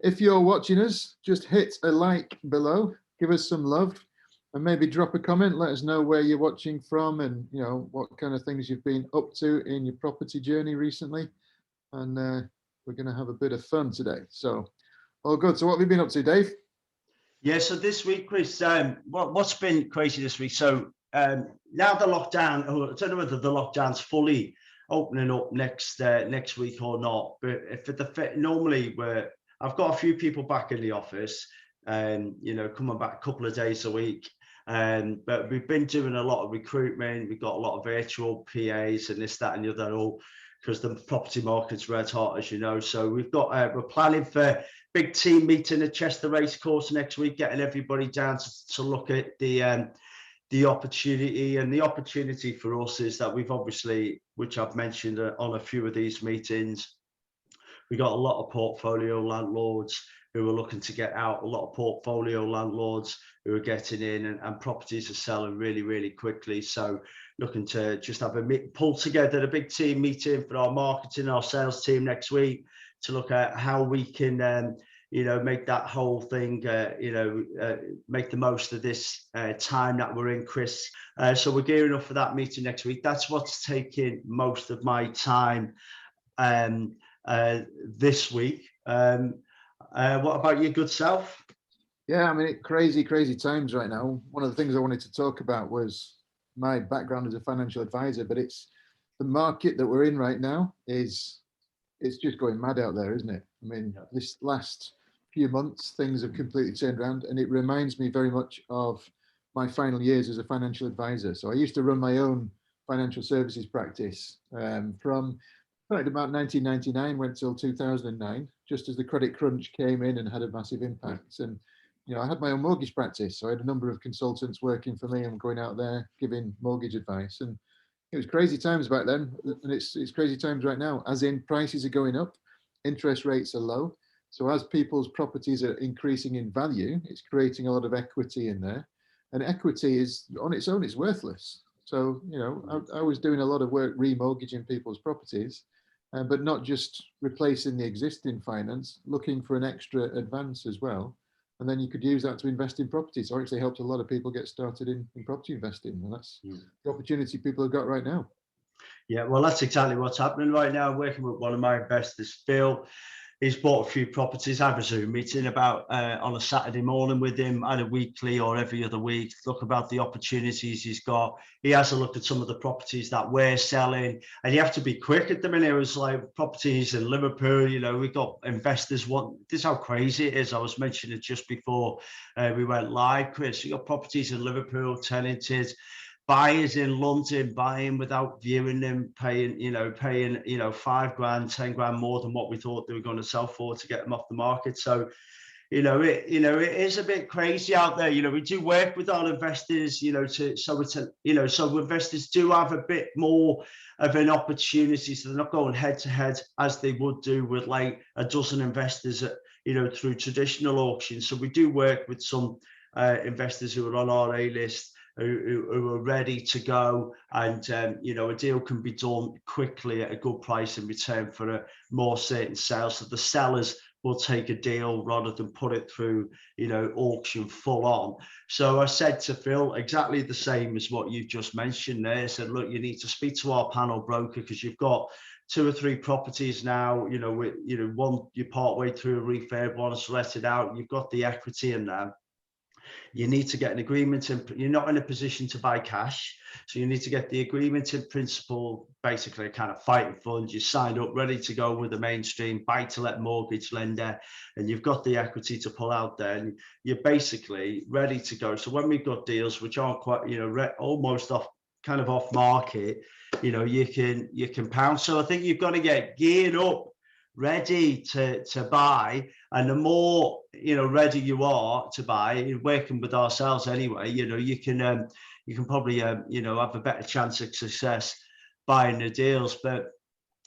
If you're watching us, just hit a like below, give us some love, and maybe drop a comment. Let us know where you're watching from, and what kind of things you've been up to in your property journey recently. And we're going to have a bit of fun today. So, all good. So, what have you been up to, Dave? Yeah, so this week, Chris, what's been crazy this week? So now the lockdown, I don't know whether the lockdown's fully opening up next week or not, but normally I've got a few people back in the office, and coming back a couple of days a week. But we've been doing a lot of recruitment. We've got a lot of virtual PAs and this, that, and the other, all because the property market's red hot, as you know. So we're planning for big team meeting at Chester Racecourse next week, getting everybody down to look at the opportunity. And the opportunity for us is that we've obviously, which I've mentioned on a few of these meetings, we got a lot of portfolio landlords who are looking to get out, a lot of portfolio landlords who are getting in, and properties are selling really, really quickly. So looking to just have pull together a big team meeting for our marketing, our sales team next week to look at how we can make that whole thing, make the most of this time that we're in, Chris. So we're gearing up for that meeting next week. That's what's taking most of my time this week. What about your good self? Yeah, I mean, crazy times right now. One of the things I wanted to talk about was my background as a financial advisor, but it's the market that we're in right now it's just going mad out there, isn't it? I mean, this last few months, things have completely turned around, and it reminds me very much of my final years as a financial advisor. So I used to run my own financial services practice from about 1999, went till 2009, just as the credit crunch came in and had a massive impact. And I had my own mortgage practice, so I had a number of consultants working for me and going out there giving mortgage advice. And it was crazy times back then, and it's crazy times right now, as in prices are going up, interest rates are low. So as people's properties are increasing in value, it's creating a lot of equity in there. And equity is, on its own, it's worthless. So, I was doing a lot of work remortgaging people's properties, but not just replacing the existing finance, looking for an extra advance as well. And then you could use that to invest in property. So it actually helped a lot of people get started in property investing. And that's the opportunity people have got right now. Yeah, well, that's exactly what's happening right now. I'm working with one of my investors, Phil. He's bought a few properties. I have a Zoom meeting on a Saturday morning with him, either weekly or every other week, look about the opportunities he's got. He has a look at some of the properties that we're selling, and you have to be quick at the minute. It was like properties in Liverpool, we've got investors this is how crazy it is. I was mentioning it just before we went live, Chris. You got properties in Liverpool, tenanted, buyers in London buying without viewing them, paying $5 grand, 10 grand more than what we thought they were going to sell for to get them off the market. So it is a bit crazy out there. We do work with our investors, so investors do have a bit more of an opportunity, so they're not going head to head as they would do with like a dozen investors through traditional auctions. So we do work with some investors who are on our A list, who are ready to go, and a deal can be done quickly at a good price in return for a more certain sale. So the sellers will take a deal rather than put it through auction full on. So I said to Phil exactly the same as what you've just mentioned there. I said, look, you need to speak to our panel broker, because you've got 2 or 3 properties now, one you're part way through a refurb, one is let it out, you've got the equity in there. You need to get an agreement, and you're not in a position to buy cash, so you need to get the agreement in principle, basically a kind of fighting fund. You signed up, ready to go with the mainstream buy-to-let mortgage lender, and you've got the equity to pull out there, and you're basically ready to go. So when we've got deals which aren't quite, almost off market, you can pounce. So I think you've got to get geared up, ready to buy, and the more ready you are to buy, working with ourselves anyway, you can probably have a better chance of success buying the deals. But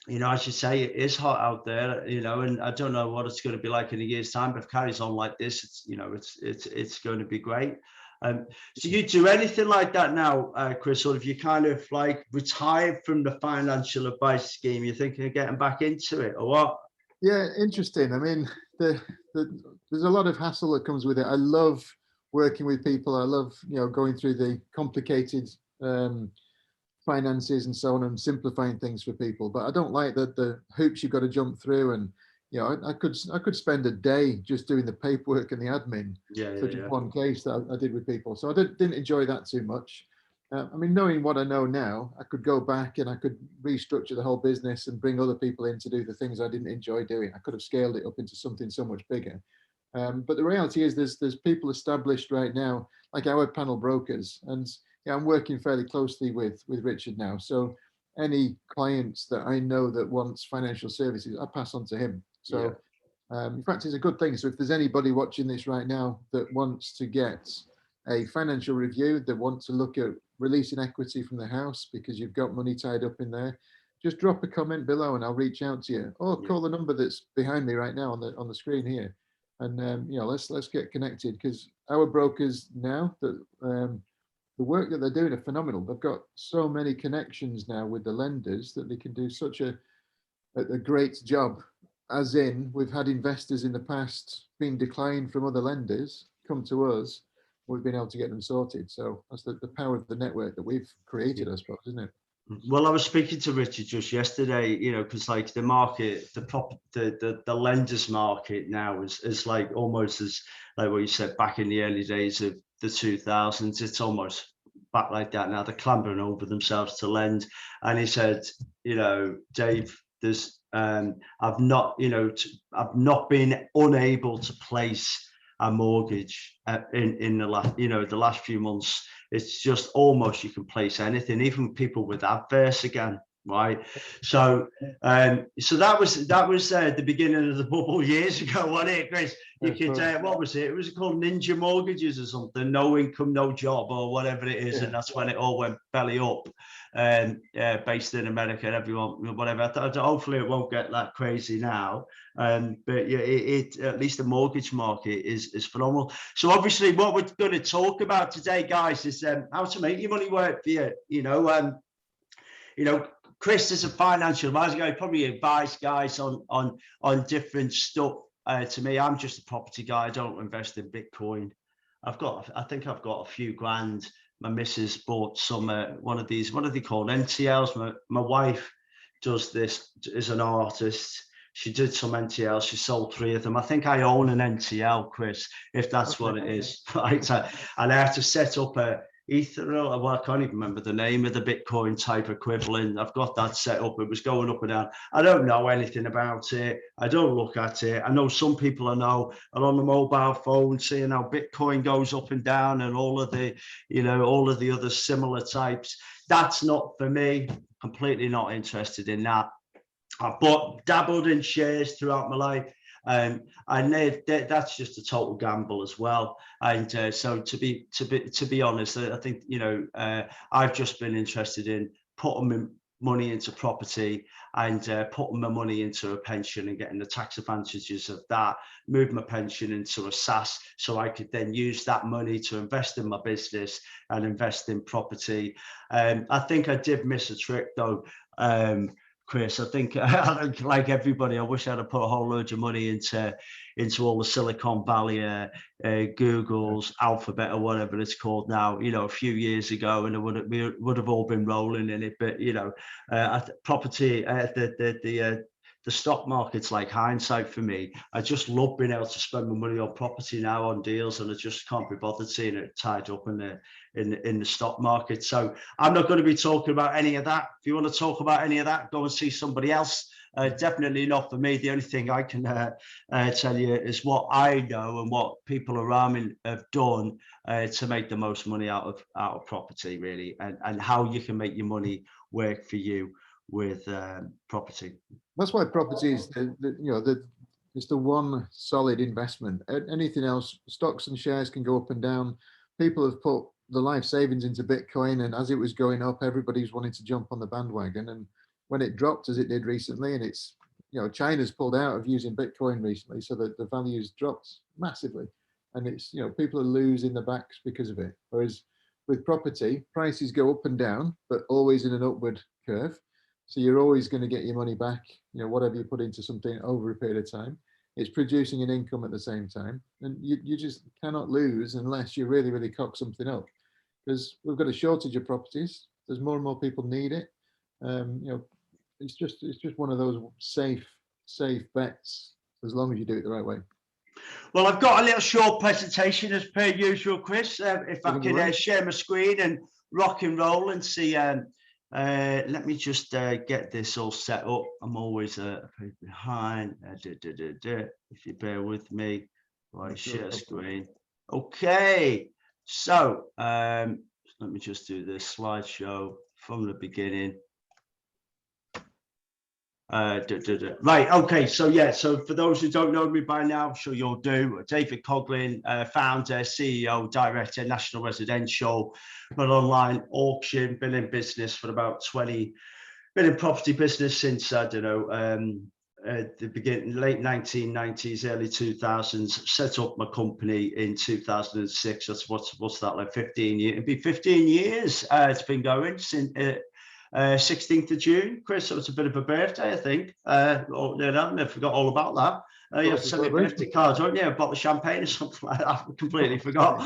as you say, it is hot out there, and I don't know what it's going to be like in a year's time, but if it carries on like this, it's going to be great. So you do anything like that now, Chris, or if you kind of like retired from the financial advice scheme, you're thinking of getting back into it, or what? Yeah, interesting. I mean, there's a lot of hassle that comes with it. I love working with people. I love, going through the complicated um, finances and so on and simplifying things for people. But I don't like the hoops you've got to jump through. And I could spend a day just doing the paperwork and the admin Yeah, for yeah, just yeah. one case that I did with people. So I didn't enjoy that too much. I mean, knowing what I know now, I could go back and I could restructure the whole business and bring other people in to do the things I didn't enjoy doing. I could have scaled it up into something so much bigger. But the reality is, there's people established right now, like our panel brokers, and yeah, I'm working fairly closely with Richard now. So any clients that I know that wants financial services, I pass on to him. Yeah. So in fact, it's a good thing. So if there's anybody watching this right now that wants to get a financial review, that want to look at releasing equity from the house because you've got money tied up in there, just drop a comment below and I'll reach out to you. Or Yeah. call the number that's behind me right now on the screen here, and let's get connected, because our brokers now, that the work that they're doing are phenomenal. They've got so many connections now with the lenders that they can do such a great job. As in, we've had investors in the past being declined from other lenders come to us. We've been able to get them sorted. So that's the power of the network that we've created, I suppose, isn't it? Well, I was speaking to Richard just yesterday, because like the market, the lenders market now is like almost as like what you said back in the early days of the 2000s. It's almost back like that now. They're clambering over themselves to lend. And he said, Dave, there's I've not been unable to place a mortgage in the last few months. It's just almost you can place anything, even people with adverse again, right? So so that was the beginning of the bubble years ago, wasn't it, Chris? You could what was it? It was called Ninja Mortgages or something, no income, no job, or whatever it is, Yeah. and that's when it all went belly up. Based in America, everyone, whatever. Hopefully, it won't get that crazy now. But yeah, it at least the mortgage market is phenomenal. So obviously, what we're going to talk about today, guys, is how to make your money work for you. Chris is a financial advisor guy, probably advise guys on different stuff. To me, I'm just a property guy. I don't invest in Bitcoin. I think I've got a few grand. My missus bought some one of these. What are they called? NTLs. My wife does this, is an artist. She did some NTLs. She sold 3 of them. I think I own an NTL, Chris, if that's what it is. Right. And I have to set up a Ethereal. Well, I can't even remember the name of the Bitcoin type equivalent. I've got that set up. It was going up and down. I don't know anything about it. I don't look at it. I know some people I know are on the mobile phone seeing how Bitcoin goes up and down and all of the other similar types. That's not for me. Completely not interested in that. I've dabbled in shares throughout my life. And that's just a total gamble as well. And so to be honest, I think I've just been interested in putting money into property and putting my money into a pension and getting the tax advantages of that. Move my pension into a SAS so I could then use that money to invest in my business and invest in property. I think I did miss a trick though. Chris, I think like everybody, I wish I'd have put a whole load of money into all the Silicon Valley, Google's Alphabet or whatever it's called now. A few years ago, and we would have all been rolling in it. But property, the stock market's like hindsight for me. I just love being able to spend my money on property now on deals, and I just can't be bothered seeing it tied up in the stock market. So I'm not going to be talking about any of that. If you want to talk about any of that, go and see somebody else. Definitely not for me. The only thing I can tell you is what I know and what people around me have done to make the most money out of property, really, and how you can make your money work for you with property. That's why property is it's the one solid investment. Anything else, stocks and shares can go up and down. People have put the life savings into Bitcoin, and as it was going up, everybody's wanting to jump on the bandwagon. And when it dropped, as it did recently, and it's China's pulled out of using Bitcoin recently, so that the value's dropped massively, and it's people are losing the backs because of it. Whereas with property, prices go up and down, but always in an upward curve. So you're always going to get your money back, whatever you put into something over a period of time. It's producing an income at the same time. And you just cannot lose unless you really, really cock something up. Because we've got a shortage of properties. There's more and more people need it. It's just one of those safe bets as long as you do it the right way. Well, I've got a little short presentation as per usual, Chris. If I can share my screen and rock and roll and see. Let me just get this all set up. I'm always behind. If you bear with me, right, share screen. Okay, so let me just do this slideshow from the beginning. Right, okay, so yeah, so for those who don't know me by now, I'm sure you'll do. David Coughlin, founder, CEO, director, National Residential, but online auction, been in business for about 20, been in property business since, I don't know, the beginning, late 1990s, early 2000s, set up my company in 2006. That's what's that, like 15 years? It'd be 15 years it's been going since 16th of June, Chris. So it's a bit of a birthday, I think. I forgot all about that. You have to send me a birthday card, don't you? A bottle of champagne or something like that. I completely forgot.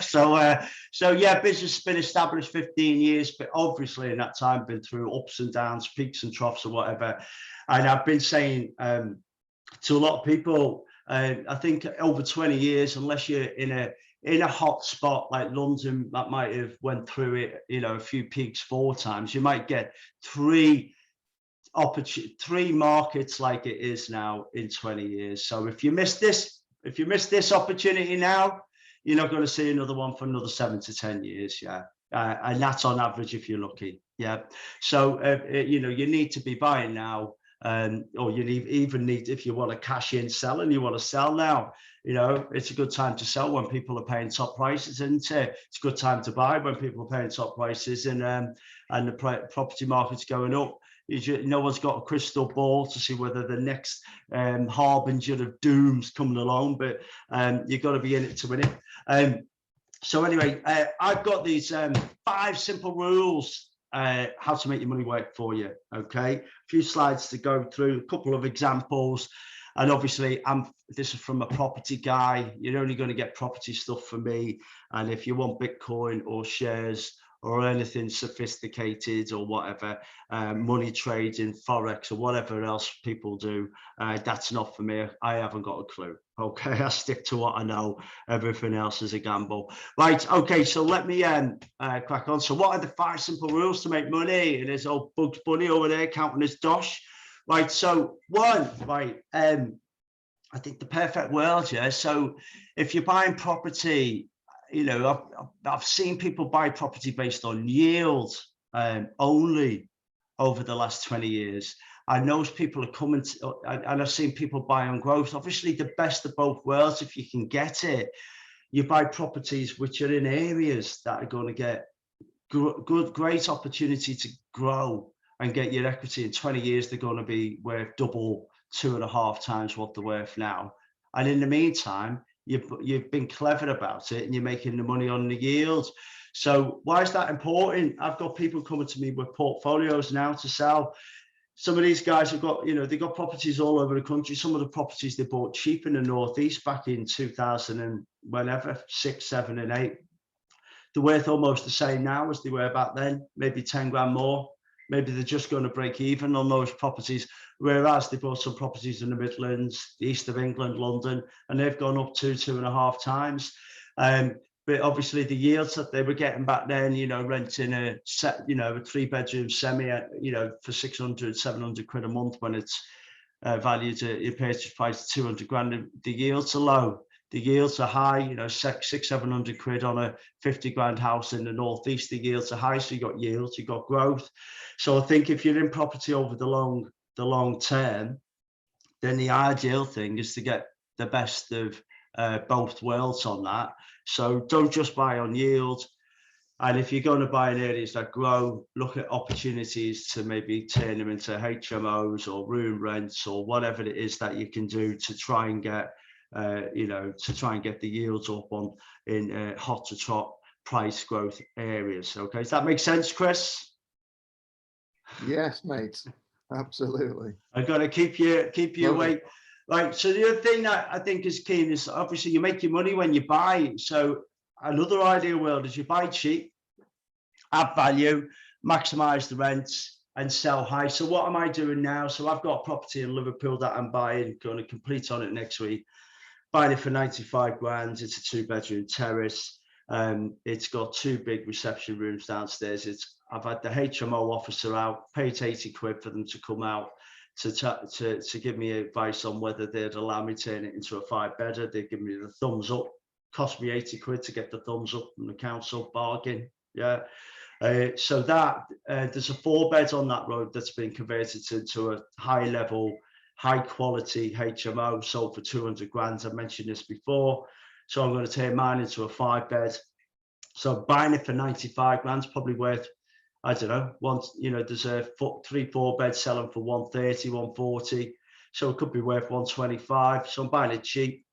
So yeah, business has been established 15 years, but obviously in that time been through ups and downs, peaks and troughs or whatever. And I've been saying to a lot of people, I think over 20 years, unless you're in a hot spot like London that might have went through it, a few peaks 4 times, you might get three markets like it is now in 20 years. So if you miss this opportunity now, you're not going to see another one for another 7 to 10 years. Yeah. And that's on average if you're lucky. Yeah. So, you need to be buying now. Or you even need, if you want to cash in, sell, and you want to sell now, it's a good time to sell when people are paying top prices, and it's a good time to buy when people are paying top prices, and the property market's going up. No one's got a crystal ball to see whether the next harbinger of doom's coming along, but you've got to be in it to win it. So anyway, I've got these 5 simple rules how to make your money work for you. Okay, a few slides to go through, a couple of examples, and obviously this is from a property guy. You're only going to get property stuff from me, and if you want Bitcoin or shares or anything sophisticated or whatever, money trading, forex, or whatever else people do, that's not for me. I haven't got a clue. Okay, I stick to what I know. Everything else is a gamble. Right, okay, so let me crack on. So what are the 5 simple rules to make money? And there's old Bugs Bunny over there counting his dosh. Right, so 1, right, I think the perfect world, yeah. So if you're buying property, I've seen people buy property based on yield only over the last 20 years. I know people are coming to, and I've seen people buy on growth. Obviously, the best of both worlds, if you can get it, you buy properties which are in areas that are going to get great opportunity to grow and get your equity. In 20 years, they're going to be worth double, 2.5 times what they're worth now. And in the meantime, you've been clever about it and you're making the money on the yield. So why is that important? I've got people coming to me with portfolios now to sell. Some of these guys have got, they've got properties all over the country. Some of the properties they bought cheap in the Northeast back in 2000 and whenever, 6, 7 and 8. They're worth almost the same now as they were back then, maybe 10 grand more. Maybe they're just going to break even on those properties, whereas they bought some properties in the Midlands, the east of England, London, and they've gone up 2.5 times. But obviously the yields that they were getting back then, renting a 3-bedroom semi, for 600, 700 quid a month when it's valued at your purchase price 200 grand, the yields are low. The yields are high, 600, 700 quid on a 50 grand house in the Northeast. The yields are high, so you got yields, you got growth. So I think if you're in property over the long term, then the ideal thing is to get the best of both worlds on that. So don't just buy on yield. And if you're going to buy in areas that grow, look at opportunities to maybe turn them into HMOs or room rents or whatever it is that you can do to try and get the yields up in hot to trot price growth areas. Okay, does that make sense, Chris? Yes, mate. Absolutely. I've got to keep you Love awake. Right. So the other thing that I think is key is obviously you make your money when you buy. So another ideal world is you buy cheap, add value, maximize the rents, and sell high. So what am I doing now? So I've got a property in Liverpool that I'm buying, going to complete on it next week. Buying it for 95 grand. It's a 2-bedroom terrace. It's got 2 big reception rooms downstairs. I've had the HMO officer out, paid 80 quid for them to come out to give me advice on whether they'd allow me to turn it into a 5-bedder. They give me the thumbs up. Cost me 80 quid to get the thumbs up from the council. Bargain. Yeah. So that there's a 4-bed on that road that's been converted into a high level, high quality HMO, sold for 200 grand. I mentioned this before. So I'm going to turn mine into a 5-bed. So buying it for 95 grand is probably worth, I don't know, there's a 3-4 bed selling for 130, 140. So it could be worth 125. So I'm buying it cheap.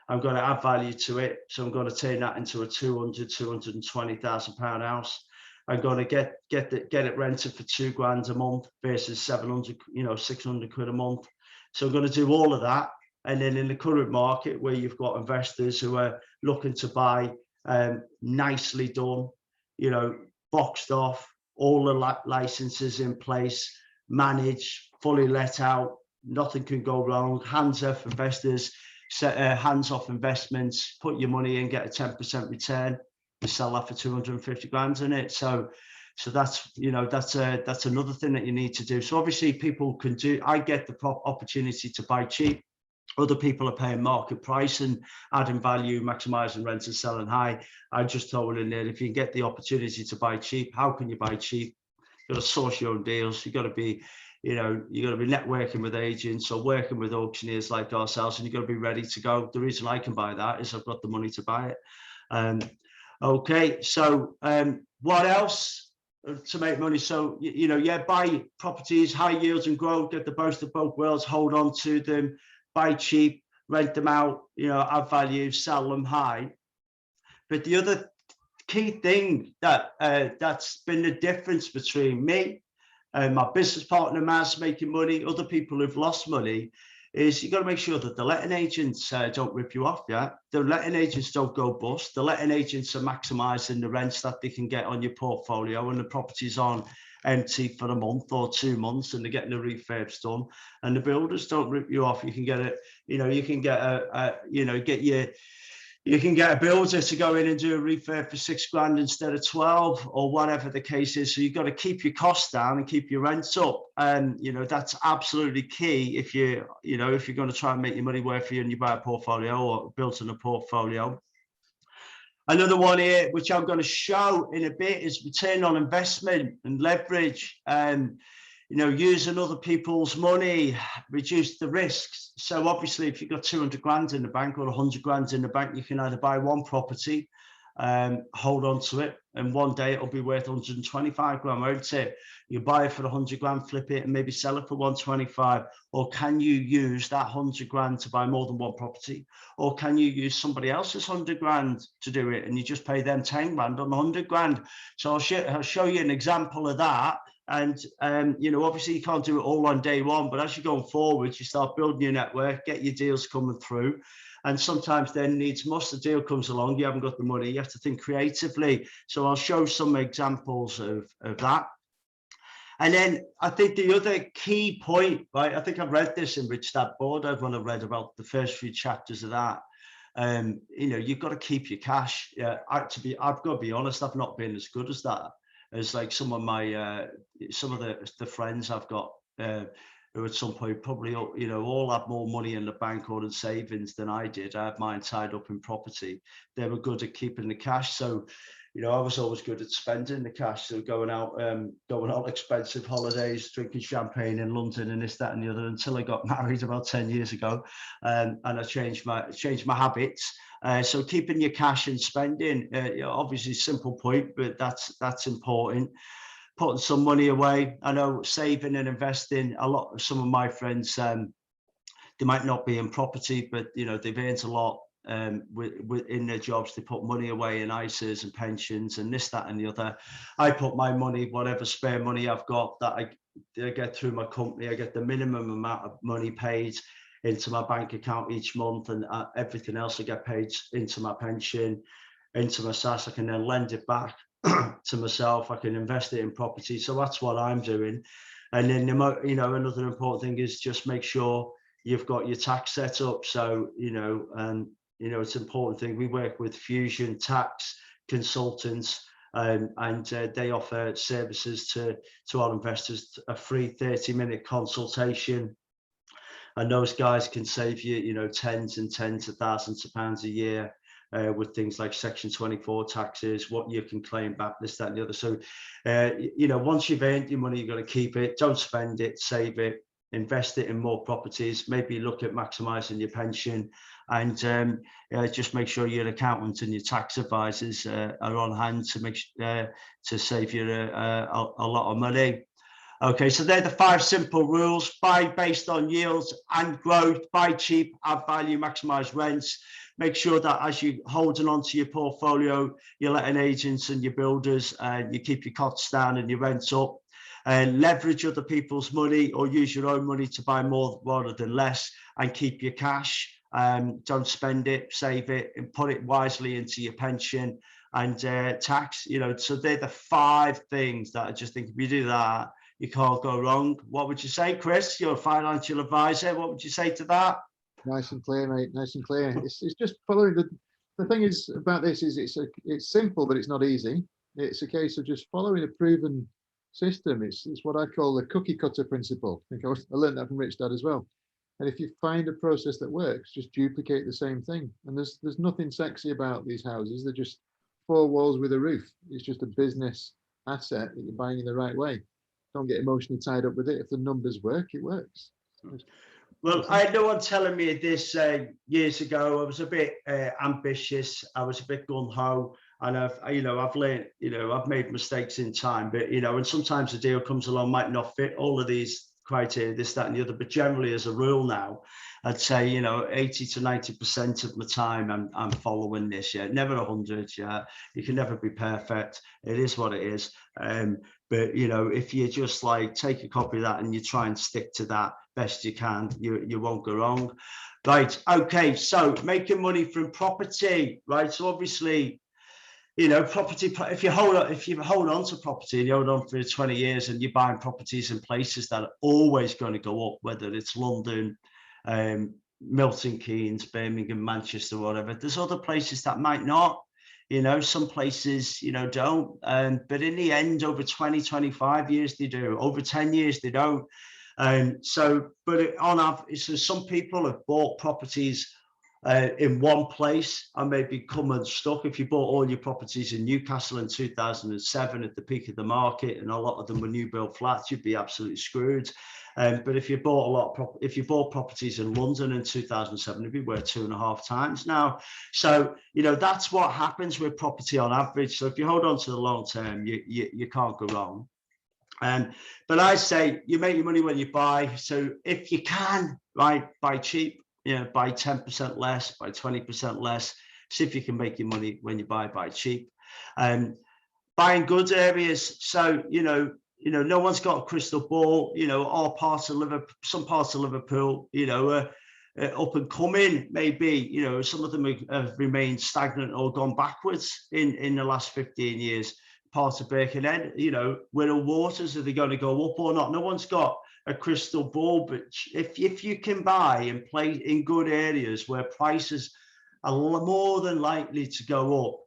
I'm going to add value to it. So I'm going to turn that into a 220,000 pound house. I'm going to get it rented for 2 grand a month versus 700, 600 quid a month. So I'm going to do all of that. And then in the current market where you've got investors who are looking to buy nicely done, boxed off, all the licenses in place, managed, fully let out, nothing can go wrong, hands off investors, hands off investments, put your money in, get a 10% return, you sell that for 250 grand in it. So that's that's another thing that you need to do. So obviously people can do, I get the opportunity to buy cheap. Other people are paying market price and adding value, maximizing rent and selling high. I just told in there, if you get the opportunity to buy cheap, how can you buy cheap? You've got to source your own deals. You've got to be, you got to be networking with agents or working with auctioneers like ourselves, and you've got to be ready to go. The reason I can buy that is I've got the money to buy it. Okay, so what else to make money? So, buy properties, high yields and growth, get the best of both worlds, hold on to them, buy cheap, rent them out, add value, sell them high. But the other key thing that's been the difference between me and my business partner, Maz, making money, other people who've lost money, is you got to make sure that the letting agents don't rip you off. Yeah, the letting agents don't go bust. The letting agents are maximizing the rents that they can get on your portfolio, and the property's on empty for a month or 2 months, and they're getting the refurbs done. And the builders don't rip you off. You can get it. You can get you can get a builder to go in and do a refurb for 6 grand instead of 12, or whatever the case is. So you've got to keep your costs down and keep your rents up. And, that's absolutely key if you're going to try and make your money work for you and you buy a portfolio or build on a portfolio. Another one here, which I'm going to show in a bit, is return on investment and leverage. Using other people's money, reduce the risks. So obviously, if you've got 200 grand in the bank or 100 grand in the bank, you can either buy one property, hold on to it, and one day it'll be worth 125 grand, won't it? You buy it for 100 grand, flip it, and maybe sell it for 125. Or can you use that 100 grand to buy more than one property? Or can you use somebody else's 100 grand to do it, and you just pay them 10 grand on 100 grand? So I'll show you an example of that. And, obviously you can't do it all on day one, but as you're going forward, you start building your network, get your deals coming through. And sometimes then the deal comes along, you haven't got the money, you have to think creatively. So I'll show some examples of that. And then I think the other key point, right, I think I've read this in Rich Dad Poor Dad when I read about the first few chapters of that. You've got to keep your cash. I've got to be honest, I've not been as good as that. As like some of the friends I've got who at some point probably all had more money in the bank or in savings than I did. I had mine tied up in property. They were good at keeping the cash. So I was always good at spending the cash. So going out expensive holidays, drinking champagne in London and this, that and the other, until I got married about 10 years ago. And I changed my habits. So keeping your cash and spending, obviously simple point, but that's important. Putting some money away. I know saving and investing, some of my friends, they might not be in property, but they've earned a lot in their jobs. They put money away in ISAs and pensions and this, that and the other. I put my money, whatever spare money I've got that I get through my company. I get the minimum amount of money paid into my bank account each month, and everything else I get paid into my pension, into my SAS. I can then lend it back to myself. I can invest it in property. So that's what I'm doing. And then, you know, another important thing is just make sure you've got your tax set up. So, you know, it's an important thing. We work with Fusion Tax Consultants, and they offer services to our investors, a free 30-minute consultation. And those guys can save you, you know, tens and tens of thousands of pounds a year with things like Section 24 taxes, what you can claim back, this, that, and the other. So, you know, once you've earned your money, you've got to keep it. Don't spend it, save it, invest it in more properties. Maybe look at maximising your pension, and just make sure your accountant and your tax advisors are on hand to save you a lot of money. Okay, so they're the 5 simple rules. Buy based on yields and growth. Buy cheap, add value, maximize rents. Make sure that as you're holding on to your portfolio, you're letting agents and your builders, and you keep your costs down and your rents up. And leverage other people's money, or use your own money to buy more rather than less, and keep your cash. Don't spend it, save it, and put it wisely into your pension and tax. You know, so they're the 5 things that I just think if you do that, you can't go wrong. What would you say, Chris? You're a financial advisor. What would you say to that? Nice and clear, mate. Nice and clear. It's just following the thing is about this is it's simple, but it's not easy. It's a case of just following a proven system. It's what I call the cookie cutter principle. I think I learned that from Rich Dad as well. And if you find a process that works, just duplicate the same thing. And there's nothing sexy about these houses. They're just 4 walls with a roof. It's just a business asset that you're buying in the right way. Don't get emotionally tied up with it. If the numbers work, it works. Well, I had no one telling me this years ago. I was a bit ambitious. I was a bit gung-ho, and I've learned, I've made mistakes in time, but, and sometimes a deal comes along, might not fit all of these criteria, this, that, and the other, but generally as a rule now, I'd say, 80 to 90% of my time I'm following this. Yeah, never 100. Yeah, you can never be perfect. It is what it is. But if you just like take a copy of that and you try and stick to that best you can, you won't go wrong. Right. Okay. So making money from property, right? So obviously, property, if you hold on to property and you hold on for 20 years and you're buying properties in places that are always going to go up, whether it's London, Milton Keynes, Birmingham, Manchester, whatever, there's other places that might not. Some places, don't. But in the end, over 20, 25 years, they do. Over 10 years, they don't. On average, so some people have bought properties in one place and maybe come unstuck. If you bought all your properties in Newcastle in 2007 at the peak of the market, and a lot of them were new build flats, you'd be absolutely screwed. But if you bought properties in London in 2007, it'd be worth 2.5 times now. So that's what happens with property on average. So if you hold on to the long term, you can't go wrong. But I say you make your money when you buy. So if you can, right, buy cheap. Buy 10% less, buy 20% less. See if you can make your money when you buy cheap. Buying good areas. So no one's got a crystal ball. All parts of Liverpool, some parts of Liverpool, up and coming, maybe. Some of them have remained stagnant or gone backwards in the last 15 years. Part of Birkenhead, Wirral Waters, are they going to go up or not? No one's got a crystal ball, but if you can buy and play in good areas where prices are more than likely to go up,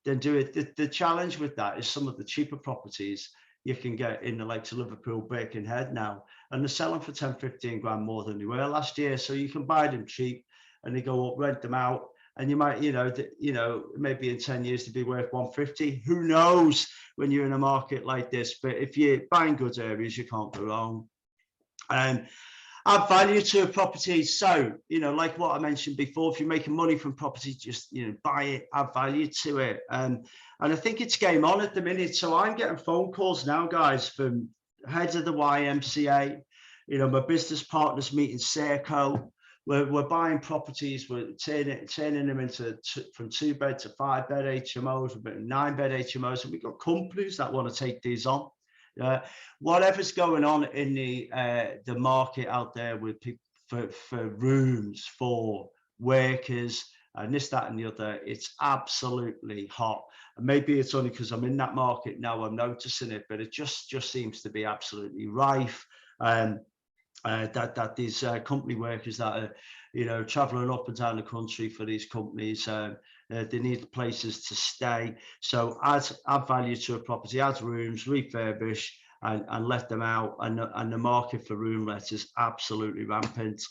then do it. The challenge with that is some of the cheaper properties you can get in the likes of Liverpool, Birkenhead now, and they're selling for 10, 15 grand more than they were last year. So you can buy them cheap and they go up, rent them out. And you might, maybe in 10 years to be worth 150. Who knows when you're in a market like this? But if you're buying good areas, you can't go wrong. And add value to a property. So, like what I mentioned before, if you're making money from property, just, buy it, add value to it. And I think it's game on at the minute. So I'm getting phone calls now, guys, from heads of the YMCA, my business partners meeting Serco. We're buying properties, we're turning them into from 2-bed to 5-bed HMOs, we've got 9-bed HMOs, and we've got companies that want to take these on. Whatever's going on in the market out there with people for rooms for workers and this, that, and the other, it's absolutely hot. And maybe it's only because I'm in that market now I'm noticing it, but it just seems to be absolutely rife. That these company workers that are, you know, traveling up and down the country for these companies, they need places to stay. So add value to a property, add rooms, refurbish, and let them out. And the market for room let is absolutely rampant.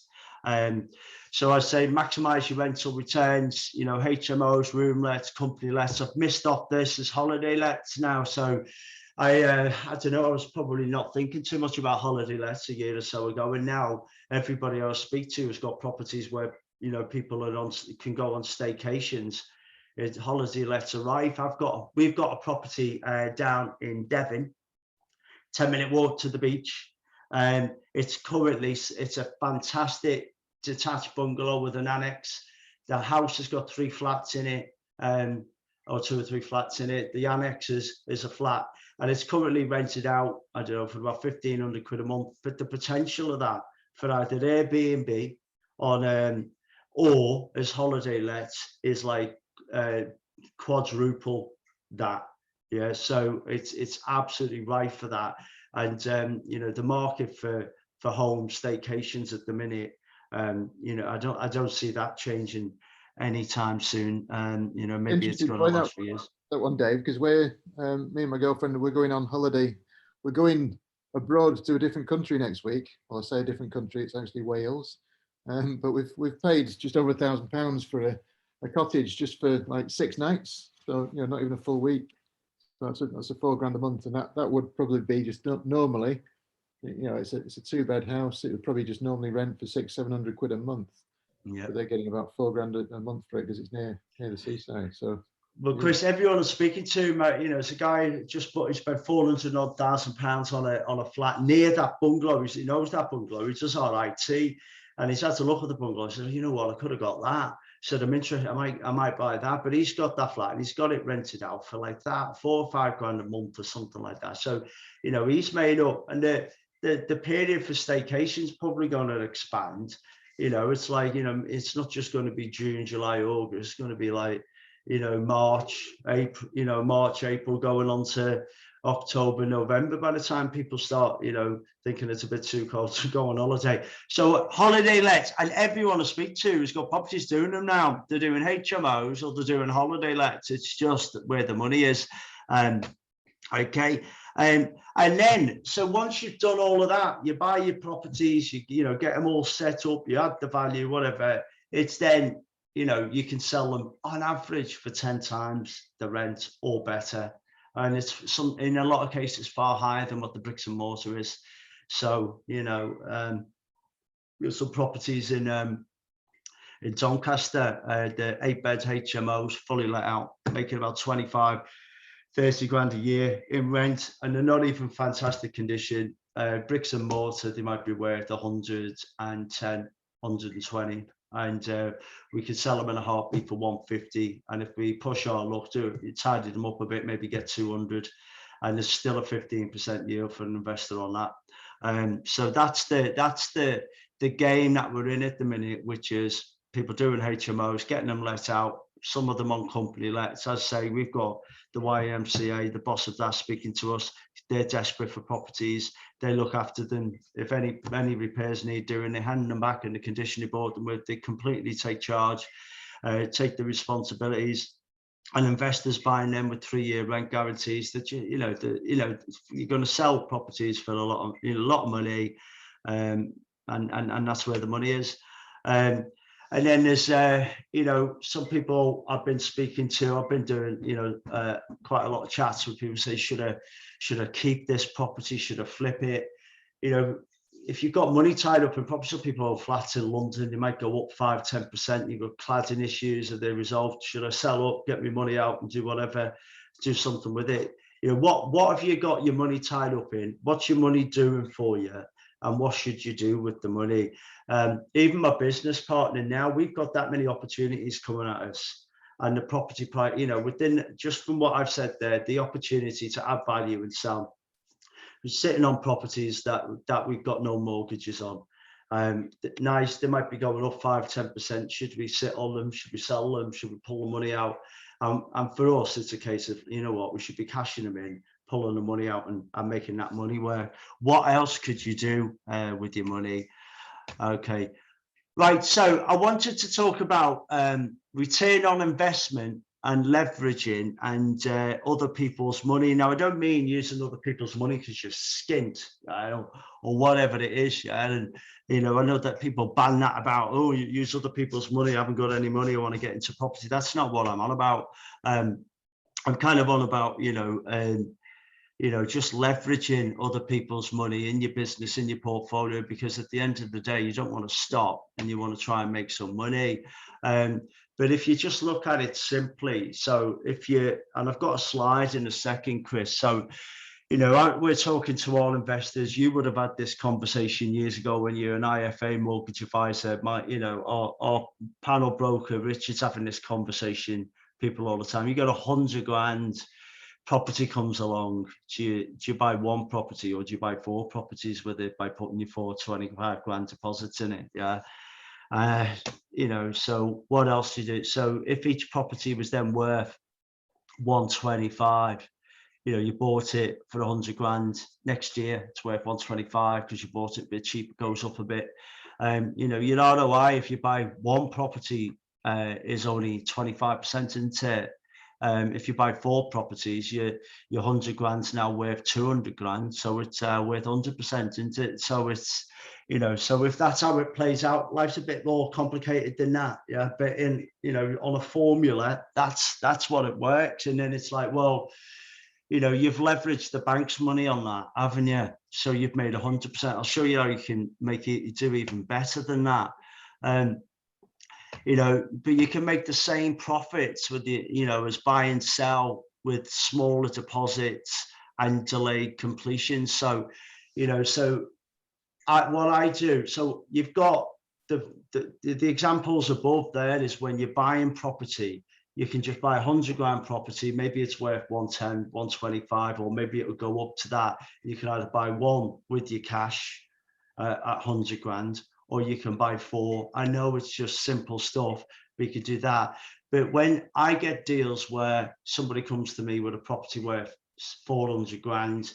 So I say maximize your rental returns, you know, HMOs, room lets, company lets. I've missed off this as holiday lets now. So I don't know, I was probably not thinking too much about holiday lets a year or so ago. And now everybody I speak to has got properties where, you know, people can go on staycations. Holiday lets arrive. We've got a property down in Devon, 10-minute walk to the beach. It's a fantastic detached bungalow with an annex. The house has got 3 flats in it, or 2 or 3 flats in it. The annex is a flat, and it's currently rented out, I don't know, for about 1,500 quid a month. But the potential of that for either Airbnb on or as holiday lets is like quadruple that. Yeah, so it's absolutely right for that. And you know, the market for home staycations at the minute, you know, I don't see that changing anytime soon. You know, maybe it's going to last for years. That one, Dave, because we're me and my girlfriend, we're going on holiday. We're going abroad to a different country next week. Well, I say a different country, it's actually Wales. But we've paid just over £1,000 for a cottage just for like 6 nights. So, you know, not even a full week. So that's a £4,000 a month, and that would probably be just normally, you know, it's a 2-bed house. It would probably just normally rent for 600-700 quid a month. Yeah. But they're getting about £4,000 a month for it because it's near the seaside. So. Well, Chris, everyone I'm speaking to, mate, you know, it's a guy who he spent £400,000 on a flat near that bungalow. He knows that bungalow. He does RIT, and he's had to look at the bungalow. He said, you know what, I could have got that. He said, I'm interested. I might buy that. But he's got that flat and he's got it rented out for like that, £4,000 or £5,000 a month or something like that. So, you know, he's made up, and the period for staycation is probably going to expand. You know, it's like, you know, it's not just going to be June, July, August. It's going to be like, you know, March, April, going on to October, November, by the time people start, you know, thinking it's a bit too cold to go on holiday. So holiday lets, and everyone I speak to has got properties doing them now. They're doing HMOs or they're doing holiday lets. It's just where the money is. Okay. And then, so once you've done all of that, you buy your properties, you know, get them all set up, you add the value, whatever. It's then, you know, you can sell them on average for 10 times the rent or better. And it's in a lot of cases far higher than what the bricks and mortar is. So, you know, there's some properties in Doncaster, the 8-bed HMOs fully let out, making about 25-30 grand a year in rent, and they're not even fantastic condition. Bricks and mortar, they might be worth 110, 120. And we could sell them in a heartbeat for 150, and if we push our luck, tidy them up a bit, maybe get 200, and there's still a 15% yield for an investor on that. So that's the game that we're in at the minute, which is people doing HMOs, getting them let out, some of them on company lets. As I say, we've got the YMCA, the boss of that, speaking to us. They're desperate for properties. They look after them. If any repairs need doing, they hand them back in the condition they bought them with. They completely take charge, take the responsibilities. And investors buying them with 3-year rent guarantees that you're going to sell properties for a lot of money, and that's where the money is. And then there's, you know, some people I've been speaking to, I've been doing, you know, quite a lot of chats with people say, should I keep this property? Should I flip it? You know, if you've got money tied up in property, some people own flats in London, they might go up 5-10%. You've got cladding issues, are they resolved? Should I sell up, get my money out and do whatever, do something with it? You know, what have you got your money tied up in? What's your money doing for you? And what should you do with the money? Even my business partner now, we've got that many opportunities coming at us, and the property price, you know, within just from what I've said there, the opportunity to add value and sell we're sitting on properties that we've got no mortgages on. Nice, they might be going up 5-10%. Should we sit on them? Should we sell them? Should we pull the money out? And for us, it's a case of, you know what, we should be cashing them in, pulling the money out and making that money work. What else could you do with your money? Okay, right. So I wanted to talk about return on investment and leveraging and other people's money. Now, I don't mean using other people's money because you're skint, or whatever it is. Yeah, and you know, I know that people ban that about, oh, you use other people's money. I haven't got any money. I want to get into property. That's not what I'm on about. I'm kind of on about, you know, just leveraging other people's money in your business, in your portfolio, because at the end of the day, you don't want to stop and you want to try and make some money. But if you just look at it simply, so if you, and I've got a slide in a second, Chris. So, you know, we're talking to all investors. You would have had this conversation years ago when you're an IFA mortgage advisor. You know, our panel broker, Richard's having this conversation, people all the time. You got 100 grand, property comes along. Do you buy one property or do you buy 4 properties with it by putting your 25 grand deposits in it? Yeah. You know, so what else do you do? So if each property was then worth 125, you know, you bought it for 100 grand, next year it's worth 125 because you bought it a bit cheap, it goes up a bit. You know, your ROI, if you buy one property, is only 25% into it. If you buy 4 properties, your 100 grand's now worth 200 grand, so it's worth 100% into it. So it's, you know, so if that's how it plays out, life's a bit more complicated than that. Yeah, but in, you know, on a formula, that's what it works. And then it's like, well, you know, you've leveraged the bank's money on that, haven't you? So you've made 100%. I'll show you how you can make it do even better than that. You know, but you can make the same profits with the, you know, as buy and sell with smaller deposits and delayed completion. So, you know, so what I do, so you've got the examples above there is when you're buying property, you can just buy 100 grand property. Maybe it's worth 110, 125, or maybe it will go up to that. You can either buy one with your cash at 100 grand, or you can buy 4. I know it's just simple stuff, but you could do that. But when I get deals where somebody comes to me with a property worth 400 grand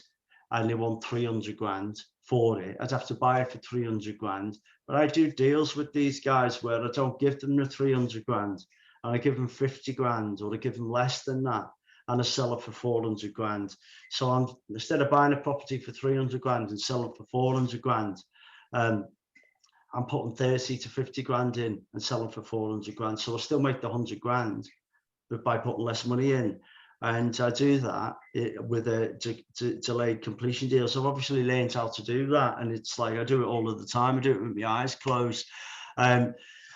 and they want 300 grand for it, I'd have to buy it for 300 grand. But I do deals with these guys where I don't give them the 300 grand, and I give them 50 grand, or I give them less than that, and I sell it for 400 grand. So I'm, instead of buying a property for 300 grand and selling it for 400 grand, I'm putting 30 to 50 grand in and selling for 400 grand. So I still make the 100 grand, but by putting less money in. And I do that with a delayed completion deal. So I've obviously learned how to do that. And it's like, I do it all of the time. I do it with my eyes closed. And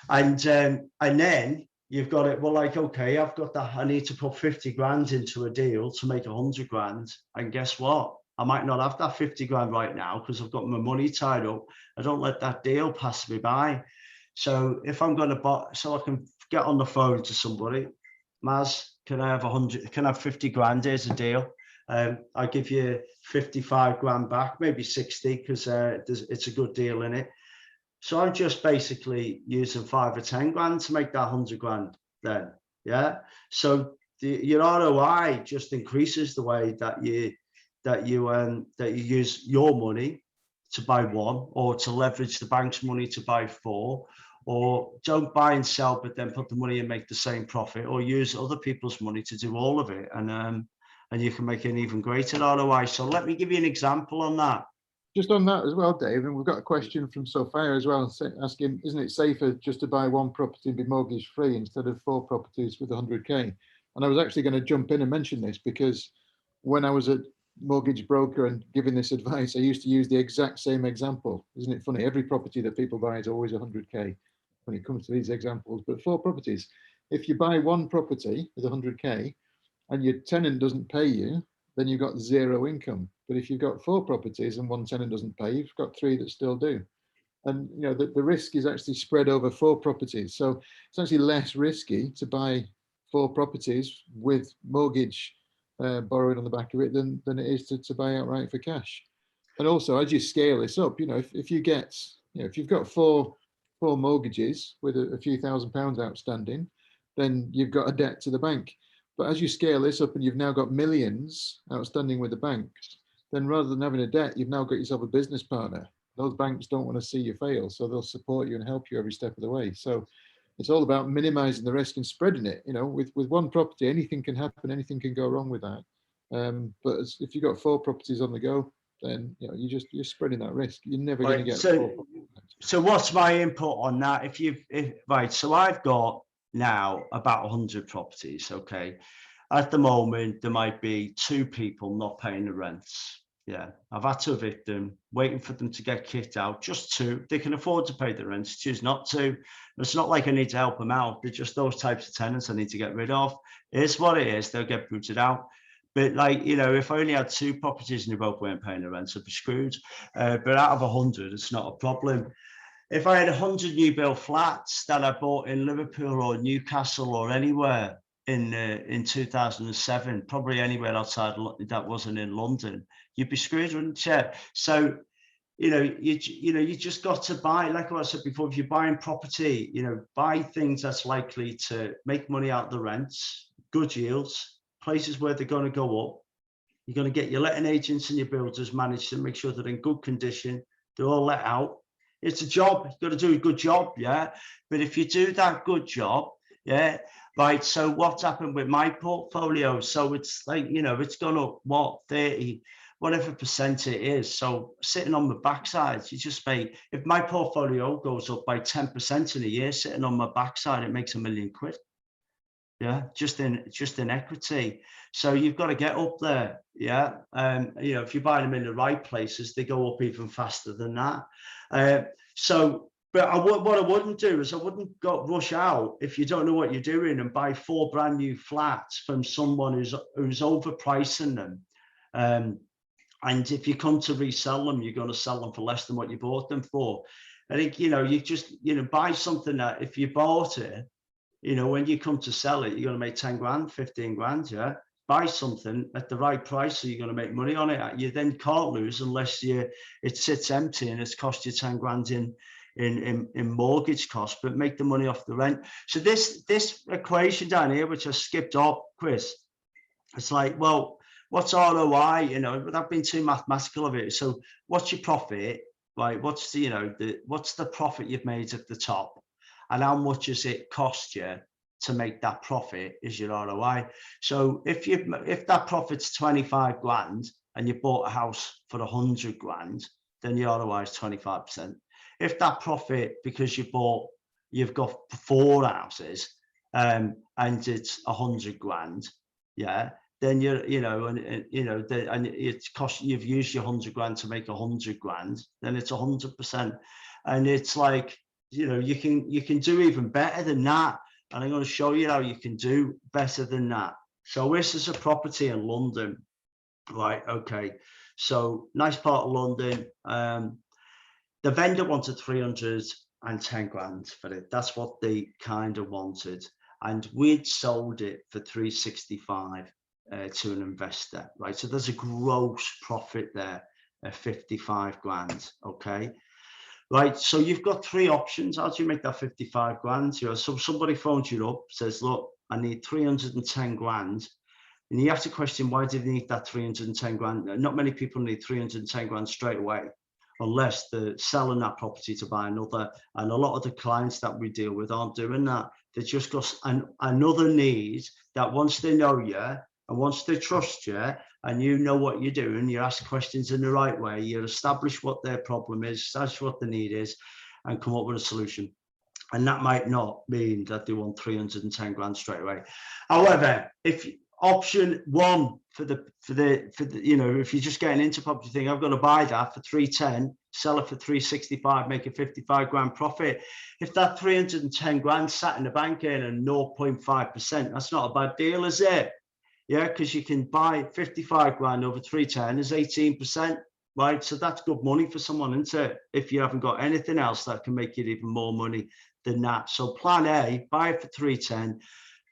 then you've got it, well, like, okay, I've got that. I need to put 50 grand into a deal to make 100 grand. And guess what? I might not have that 50 grand right now because I've got my money tied up. I don't let that deal pass me by. So if I'm going to buy, so I can get on the phone to somebody, Maz, can I have 100, can I have 50 grand? Here's a deal. I give you 55 grand back, maybe 60, because it's a good deal in it. So I'm just basically using 5 or 10 grand to make that 100 grand then. Yeah. So your ROI just increases the way that you use your money to buy 1, or to leverage the bank's money to buy 4, or don't buy and sell, but then put the money and make the same profit, or use other people's money to do all of it. And you can make an even greater ROI. So let me give you an example on that. Just on that as well, Dave, and we've got a question from Sophia as well, asking, isn't it safer just to buy 1 property and be mortgage free instead of 4 properties with 100k? And I was actually going to jump in and mention this because when I was a mortgage broker and giving this advice, I used to use the exact same example. Isn't it funny? Every property that people buy is always 100k when it comes to these examples, but 4 properties. If you buy 1 property with 100k and your tenant doesn't pay you, then you've got 0 income. But if you've got 4 properties and 1 tenant doesn't pay, you've got 3 that still do. And you know the risk is actually spread over 4 properties. So it's actually less risky to buy 4 properties with mortgage borrowing on the back of it than it is to buy outright for cash. And also, as you scale this up, if you get, if you've got four mortgages with a few £1,000s outstanding, then you've got a debt to the bank. But as you scale this up and you've now got millions outstanding with the banks, then rather than having a debt, you've now got yourself a business partner. Those banks don't want to see you fail, so they'll support you and help you every step of the way. So it's all about minimizing the risk and spreading it. With one property, anything can happen, anything can go wrong with that. But if you've got four properties on the go, then you're spreading that risk. You're never going to get. So what's my input on that? Right, so I've got now about 100 properties. Okay, at the moment there might be 2 people not paying the rents. Yeah, I've had to evict them, waiting for them to get kicked out. Just 2. They can afford to pay the rents, choose not to. It's not like I need to help them out. They're just those types of tenants I need to get rid of. It's what it is. They'll get booted out. But if I only had 2 properties and they both weren't paying the rent, I'd be screwed. But out of 100, it's not a problem. If I had 100 new build flats that I bought in Liverpool or Newcastle or anywhere in 2007, probably anywhere outside that wasn't in London, you'd be screwed, wouldn't you? So, you just got to buy, like I said before, if you're buying property, buy things that's likely to make money out the rents, good yields, places where they're going to go up. You're going to get your letting agents and your builders manage to make sure they're in good condition. They're all let out. It's a job. You've got to do a good job, yeah. But if you do that good job, yeah, right. So what's happened with my portfolio? So it's like, it's gone up, what, 30, whatever percent it is. So sitting on the backside, you just pay. If my portfolio goes up by 10% in a year, sitting on my backside, it makes £1 million. Yeah, just in equity. So you've got to get up there. Yeah. If you buy them in the right places, they go up even faster than that. But what I wouldn't do is I wouldn't rush out if you don't know what you're doing and buy 4 brand new flats from someone who's overpricing them. And if you come to resell them, you're going to sell them for less than what you bought them for. I think, you just, buy something that if you bought it, when you come to sell it, you're going to make 10 grand, 15 grand, yeah? Buy something at the right price so you're going to make money on it. You then can't lose unless it sits empty and it's cost you 10 grand in mortgage costs, but make the money off the rent. So this equation down here, which I skipped up, Chris, it's like, well, what's ROI, without being too mathematical of it. So what's your profit, right? What's the profit you've made at the top? And how much does it cost you to make that profit is your ROI. So if that profit's 25 grand and you bought a house for 100 grand, then your ROI is 25%. If that profit, because you've got 4 houses and it's 100 grand, yeah, then you've used your 100 grand to make 100 grand, then it's 100%. And it's like, you can do even better than that. And I'm going to show you how you can do better than that. So this is a property in London, right? Okay. So nice part of London. The vendor wanted 310 grand for it. That's what they kind of wanted. And we'd sold it for 365 to an investor, right? So there's a gross profit there of 55 grand. Okay. Right, so you've got 3 options. How do you make that 55 grand? So somebody phones you up, says, look, I need 310 grand. And you ask the question, why do they need that 310 grand? Not many people need 310 grand straight away, unless they're selling that property to buy another. And a lot of the clients that we deal with aren't doing that. They just got another need that once they know you and once they trust you, and you know what you're doing, you ask questions in the right way, you establish what their problem is, establish what the need is, and come up with a solution. And that might not mean that they want 310 grand straight away. However, if option 1 for the if you're just getting into property, thing, I've got to buy that for 310, sell it for 365, make a 55 grand profit. If that 310 grand sat in the bank earning 0.5%, that's not a bad deal, is it? Yeah, because you can buy 55 grand over 310 is 18%, right? So that's good money for someone, isn't it? If you haven't got anything else that can make it even more money than that. So plan A, buy it for 310,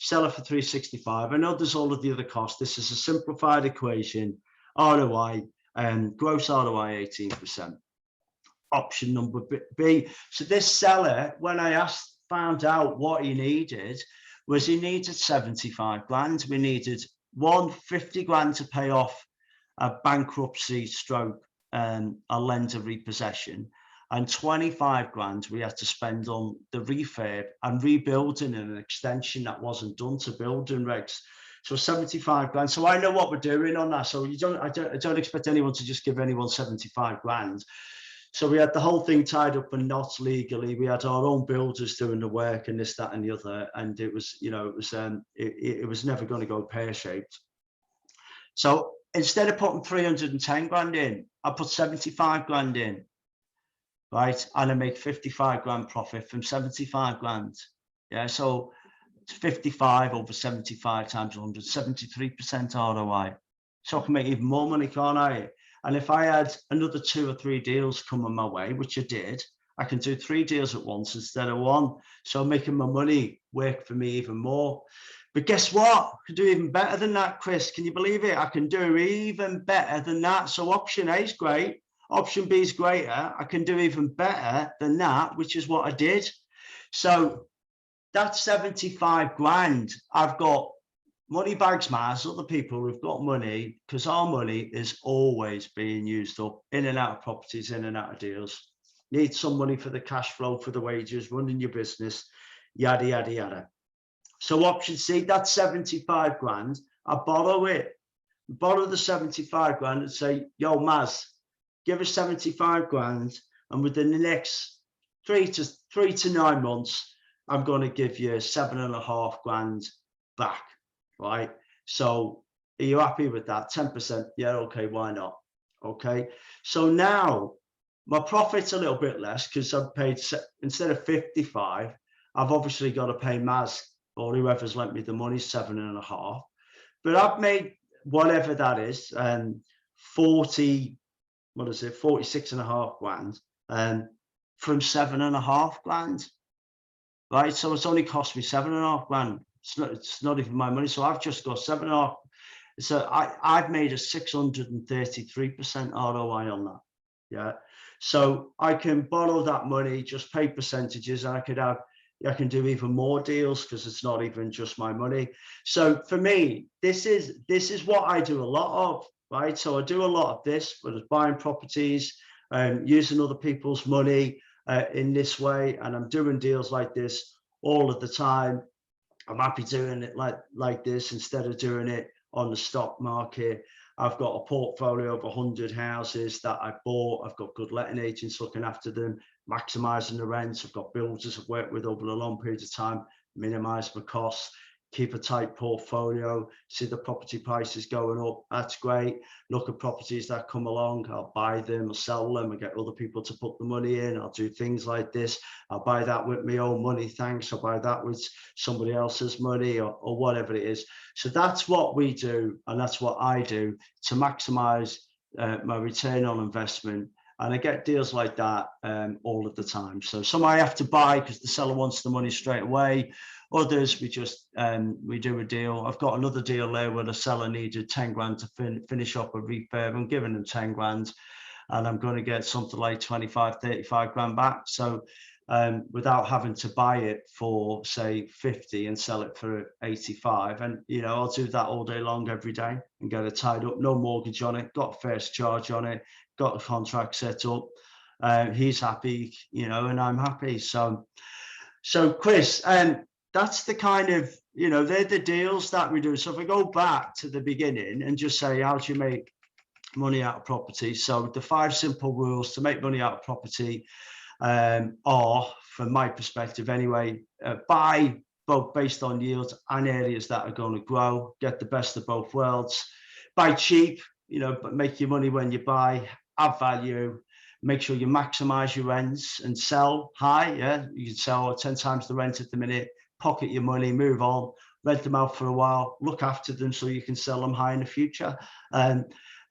sell it for 365. I know there's all of the other costs. This is a simplified equation, ROI, Gross ROI 18%. Option number B. So this seller, when I found out what he needed, was he needed 75 grand. We needed 50 grand to pay off a bankruptcy stroke a lender repossession, and 25 grand we had to spend on the refurb and rebuilding and an extension that wasn't done to building regs. So 75 grand. So I know what we're doing on that. So I don't expect anyone to just give anyone 75 grand. So we had the whole thing tied up and not legally. We had our own builders doing the work and this, that, and the other. And it was, you know, it was never going to go pear-shaped. So instead of putting 310 grand in, I put 75 grand in, right? And I make 55 grand profit from 75 grand. Yeah, so it's 55 over 75 times 100, 73% ROI. So I can make even more money, can't I? And if I had another 2 or 3 deals coming my way, which I did, I can do 3 deals at once instead of 1. So making my money work for me even more. But guess what? I can do even better than that, Chris. Can you believe it? I can do even better than that. So option A is great. Option B is greater. I can do even better than that, which is what I did. So that's 75 grand. I've got money bags, Mars, other people who've got money, because our money is always being used up in and out of properties, in and out of deals. Need some money for the cash flow, for the wages, running your business, yada, yada, yada. So option C, that's 75 grand. I borrow it, borrow the 75 grand and say, yo, Maz, give us 75 grand. And within the next 3 to 9 months, I'm going to give you 7.5 grand back, right? So are you happy with that? 10%? Yeah, okay, why not? Okay, so now my profit's a little bit less because I've paid, instead of 55, I've obviously got to pay Maz or whoever's lent me the money 7.5, but I've made whatever that is, 46.5 grand, from 7.5 grand, right? So it's only cost me 7.5 grand. It's not even my money. So I've just got 7.5. So I've made a 633% ROI on that. Yeah. So I can borrow that money, just pay percentages, and I can do even more deals because it's not even just my money. So for me, this is what I do a lot of, right? So I do a lot of this, but it's buying properties and using other people's money in this way, and I'm doing deals like this all of the time. I'm happy doing it like this instead of doing it on the stock market. I've got a portfolio of 100 houses that I bought. I've got good letting agents looking after them, maximizing the rents. I've got builders I've worked with over a long period of time, minimize my costs, keep a tight portfolio, see the property prices going up. That's great. Look at properties that come along. I'll buy them, I'll sell them, I get other people to put the money in. I'll do things like this. I'll buy that with my own money, thanks. I'll buy that with somebody else's money or whatever it is. So that's what we do, and that's what I do to maximize my return on investment. And I get deals like that all of the time. So some I have to buy because the seller wants the money straight away. Others, we just we do a deal. I've got another deal there where the seller needed 10 grand to finish up a refurb. I'm giving them 10 grand and I'm going to get something like 25, 35 grand back. So without having to buy it for, say, 50 and sell it for 85. And, you know, I'll do that all day long, every day, and get it tied up. No mortgage on it, got first charge on it, got the contract set up. He's happy, you know, and I'm happy. So Chris, that's the kind of, you know, they're the deals that we do. So if I go back to the beginning and just say, how do you make money out of property? So the 5 simple rules to make money out of property are, from my perspective anyway, buy both based on yields and areas that are going to grow, get the best of both worlds, buy cheap, you know, but make your money when you buy, add value, make sure you maximize your rents and sell high. Yeah, you can sell 10 times the rent at the minute, pocket your money, move on, rent them out for a while, look after them so you can sell them high in the future.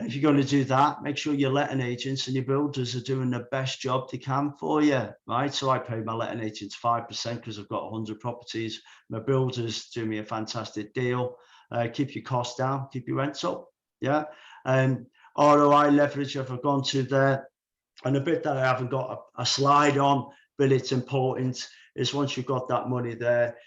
If you're going to do that, make sure your letting agents and your builders are doing the best job they can for you, right? So I pay my letting agents 5% because I've got 100 properties. My builders do me a fantastic deal. Keep your costs down, keep your rents up, yeah? ROI leverage have I gone to there? And a bit that I haven't got a slide on, but it's important, is once you've got that money there,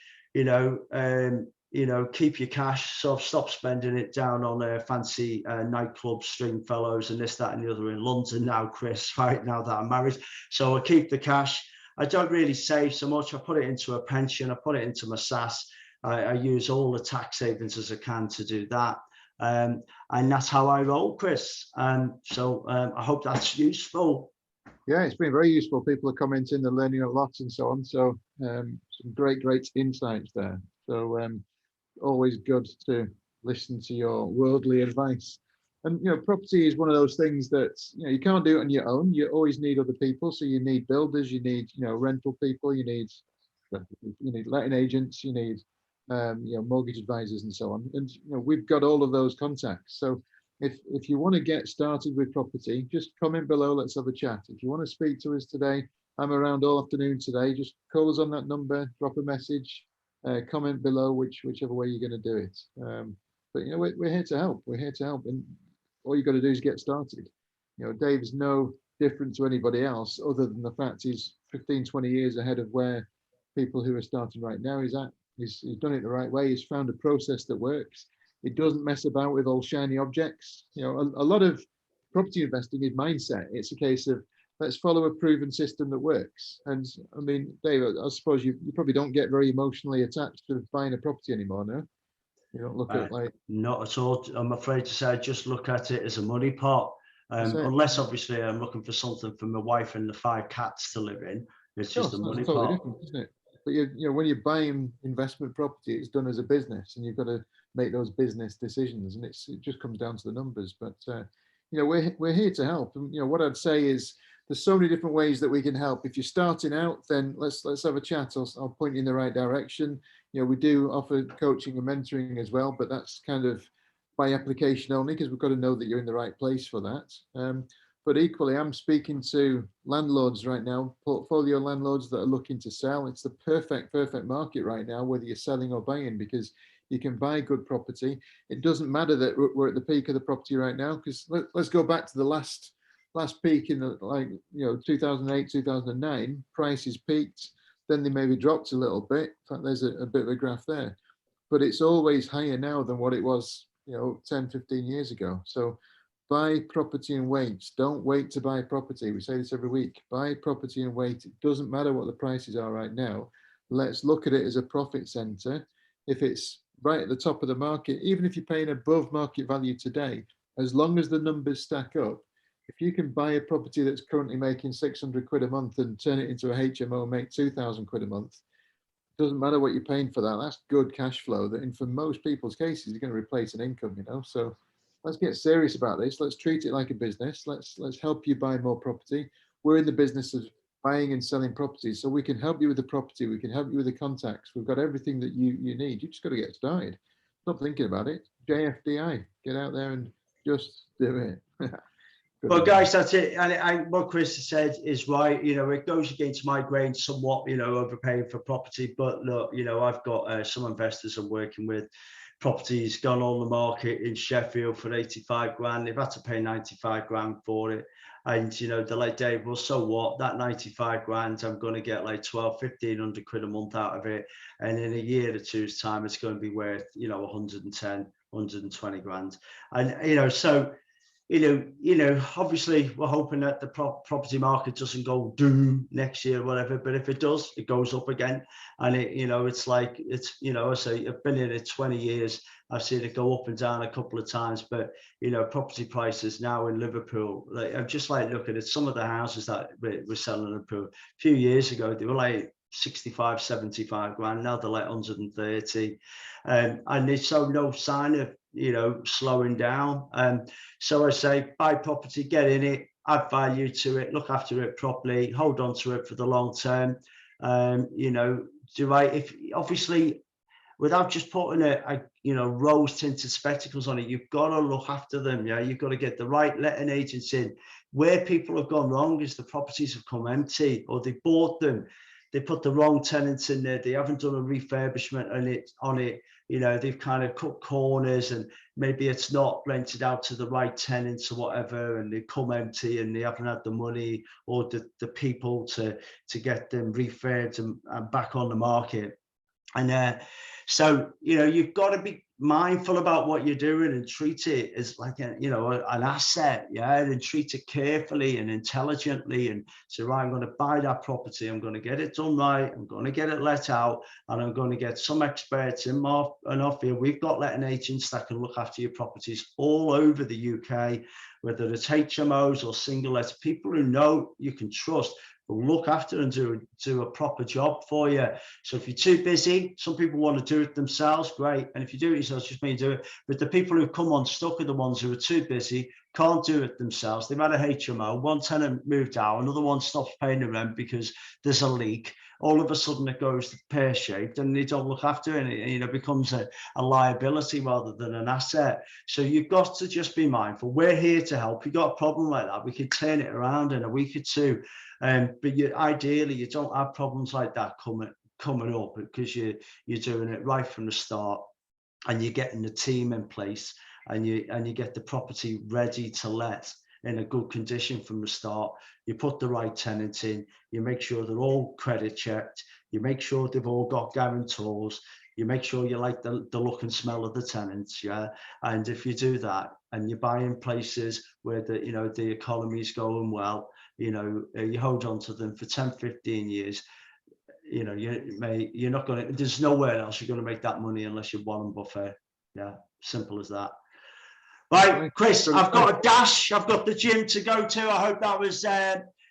keep your cash, so stop spending it down on fancy nightclubs, Stringfellows, and this, that, and the other in London now, Chris, right now that I'm married. So I keep the cash. I don't really save so much. I put it into a pension. I put it into my SAS. I use all the tax savings as I can to do that. And that's how I roll, Chris. So I hope that's useful. Yeah, it's been very useful. People are commenting, they're learning a lot and so on. So some great insights there. So always good to listen to your worldly advice. And property is one of those things that you can't do it on your own. You always need other people. So you need builders, you need rental people, you need letting agents, you need mortgage advisors and so on. And we've got all of those contacts. So if you want to get started with property, just comment below. Let's have a chat. If you want to speak to us today, I'm around all afternoon today. Just call us on that number, drop a message, comment below whichever way you're going to do it. But we're here to help. We're here to help, and all you got to do is get started. Dave's no different to anybody else, other than the fact he's 15-20 years ahead of where people who are starting right now is at. He's done it the right way. He's found a process that works. It doesn't mess about with all shiny objects. A lot of property investing is mindset. It's a case of, let's follow a proven system that works. And I mean, Dave, I suppose you probably don't get very emotionally attached to buying a property anymore, no? You don't look at like... Not at all. I'm afraid to say I just look at it as a money pot. Unless obviously I'm looking for something for my wife and the 5 cats to live in. It's just a money pot. Different, isn't it? But when you're buying investment property, it's done as a business, and you've got to make those business decisions, and it just comes down to the numbers. But we're here to help. And what I'd say is, there's so many different ways that we can help. If you're starting out, then let's have a chat. I'll point you in the right direction. We do offer coaching and mentoring as well, but that's kind of by application only, because we've got to know that you're in the right place for that. But equally, I'm speaking to landlords right now, portfolio landlords that are looking to sell. It's the perfect market right now, whether you're selling or buying, because you can buy good property. It doesn't matter that we're at the peak of the property right now, because let's go back to the last peak in 2008, 2009. Prices peaked, then they maybe dropped a little bit. In fact, there's a bit of a graph there, but it's always higher now than what it was 10, 15 years ago. So buy property and wait. Don't wait to buy property. We say this every week. Buy property and wait. It doesn't matter what the prices are right now. Let's look at it as a profit center. If it's right at the top of the market, even if you're paying above market value today, as long as the numbers stack up, if you can buy a property that's currently making 600 quid a month and turn it into a HMO and make 2,000 quid a month, it doesn't matter what you're paying for that. That's good cash flow that, in for most people's cases, you're going to replace an income, So let's get serious about this. Let's treat it like a business. Let's help you buy more property. We're in the business of buying and selling properties, so we can help you with the property. We can help you with the contacts. We've got everything that you need. You just got to get started. Stop thinking about it. JFDI. Get out there and just do it. Well, guys, that's it. And what Chris has said is right. It goes against my grain somewhat, overpaying for property. But look, I've got some investors I'm working with. Properties gone on the market in Sheffield for 85 grand. They've had to pay 95 grand for it. And, they're like, Dave, well, so what? That 95 grand, I'm going to get like 1,200-1,500 quid a month out of it. And in a year or two's time, it's going to be worth, 110, 120 grand. And, so, obviously we're hoping that the property market doesn't go doom next year or whatever, but if it does, it goes up again. And it's like, I say I've been in it 20 years. I've seen it go up and down a couple of times, but property prices now in Liverpool, I'm just like looking at some of the houses that we're selling in Liverpool. A few years ago, they were like 65, 75 grand. Now they're like 130. And there's no sign of, slowing down. So I say, buy property, get in it, add value to it, look after it properly, hold on to it for the long term. If obviously, without just putting a rose tinted spectacles on it, you've got to look after them. Yeah, you've got to get the right letting agents in. Where people have gone wrong is the properties have come empty, or they bought them they put the wrong tenants in there. They haven't done a refurbishment on it. You know, they've kind of cut corners, and maybe it's not rented out to the right tenants or whatever, and they come empty and they haven't had the money or the people to get them refurbed and back on the market. And so, you know, you've got to be mindful about what you're doing and treat it as like an asset, yeah, and treat it carefully and intelligently, and say, right, I'm going to buy that property, I'm going to get it done right, I'm going to get it let out, and I'm going to get some experts in our field. We've got letting agents that can look after your properties all over the UK, whether it's HMOs or single lets, people who know you can trust, will look after and do a proper job for you. So if you're too busy, some people want to do it themselves, great. And if you do it yourself, just mean do it. But the people who come unstuck are the ones who are too busy, can't do it themselves. They've had a HMO, one tenant moved out, another one stops paying the rent because there's a leak. All of a sudden it goes pear-shaped and they don't look after it, and it, you know, becomes a liability rather than an asset. So you've got to just be mindful. We're here to help. You've got a problem like that, we could turn it around in a week or two. But ideally, you don't have problems like that coming up, because you're doing it right from the start, and you're getting the team in place, and you get the property ready to let in a good condition from the start. You put the right tenants in, you make sure they're all credit checked, you make sure they've all got guarantors, you make sure you like the look and smell of the tenants, yeah. And if you do that, and you buy in places where the economy's going well, you hold on to them for 10, 15 years, you're not going to, there's nowhere else you're going to make that money unless you're Warren Buffett. Yeah, simple as that. Right, Chris, I've got a dash. I've got the gym to go to. I hope that was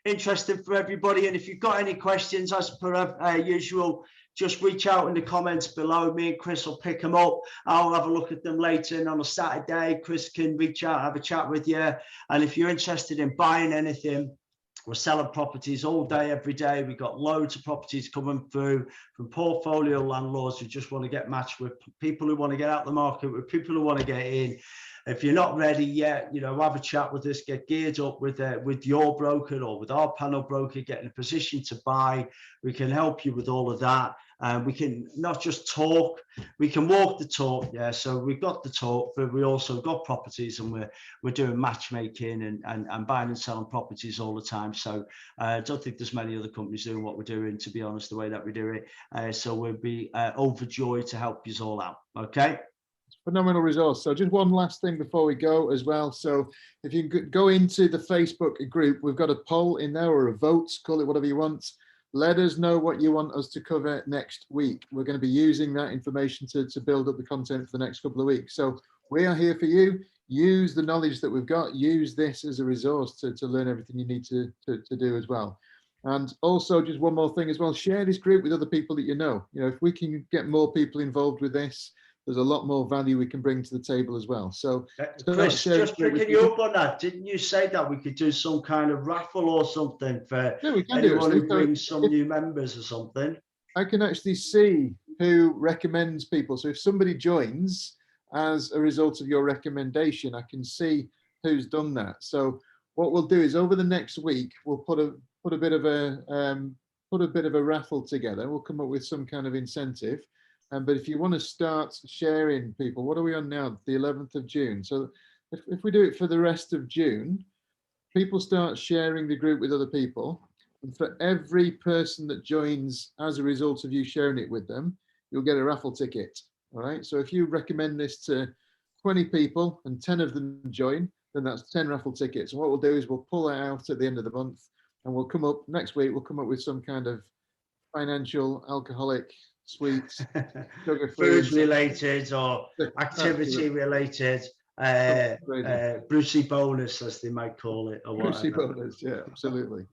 interesting for everybody. And if you've got any questions, as per usual, just reach out in the comments below. Me and Chris will pick them up. I'll have a look at them later. And on a Saturday, Chris can reach out, have a chat with you. And if you're interested in buying anything, we're selling properties all day, every day. We've got loads of properties coming through from portfolio landlords who just want to get matched with people who want to get out the market, with people who want to get in. If you're not ready yet, have a chat with us, get geared up with your broker or with our panel broker, get in a position to buy. We can help you with all of that. We can not just talk, we can walk the talk. Yeah, so we've got the talk, but we also got properties, and we're doing matchmaking and buying and selling properties all the time. So I don't think there's many other companies doing what we're doing, to be honest, the way that we do it. So we'll be overjoyed to help you all out. Okay. Phenomenal resource. So just one last thing before we go as well. So if you go into the Facebook group, we've got a poll in there, or a vote, call it whatever you want. Let us know what you want us to cover next week. We're going to be using that information to build up the content for the next couple of weeks. So we are here for you. Use the knowledge that we've got. Use this as a resource to learn everything you need to do as well. And also, just one more thing as well, share this group with other people that you know. If we can get more people involved with this, there's a lot more value we can bring to the table as well. So Chris, just picking you up on that, didn't you say that we could do some kind of raffle or something for anyone who brings some new members or something? I can actually see who recommends people. So if somebody joins as a result of your recommendation, I can see who's done that. So what we'll do is, over the next week, we'll put a bit of a raffle together. We'll come up with some kind of incentive. But if you want to start sharing people, what are we on now? The 11th of June. So if we do it for the rest of June, people start sharing the group with other people. And for every person that joins as a result of you sharing it with them, you'll get a raffle ticket. All right. So if you recommend this to 20 people and 10 of them join, then that's 10 raffle tickets. And what we'll do is we'll pull that out at the end of the month, and we'll come up next week. We'll come up with some kind of financial, alcoholic, sweets, food related or activity related, Brucey bonus, as they might call it, or Brucey bonus. Yeah, absolutely.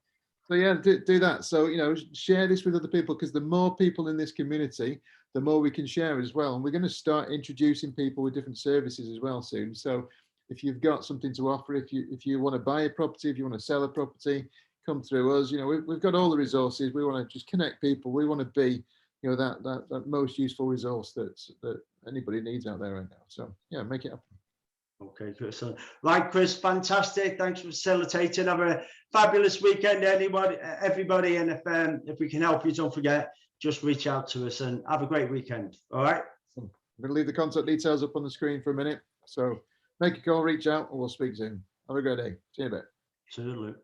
So yeah, do that. So share this with other people, because the more people in this community, the more we can share as well. And we're going to start introducing people with different services as well soon. So if you've got something to offer, if you want to buy a property, if you want to sell a property, come through us. We've got all the resources. We want to just connect people. We want to be that most useful resource that anybody needs out there right now. So yeah, make it happen. Okay, Chris. Right, Chris, fantastic. Thanks for facilitating. Have a fabulous weekend, everybody. And if we can help you, don't forget, just reach out to us and have a great weekend. All right. I'm going to leave the contact details up on the screen for a minute. So make a call, reach out, and we'll speak soon. Have a great day. See you in a bit. Absolutely.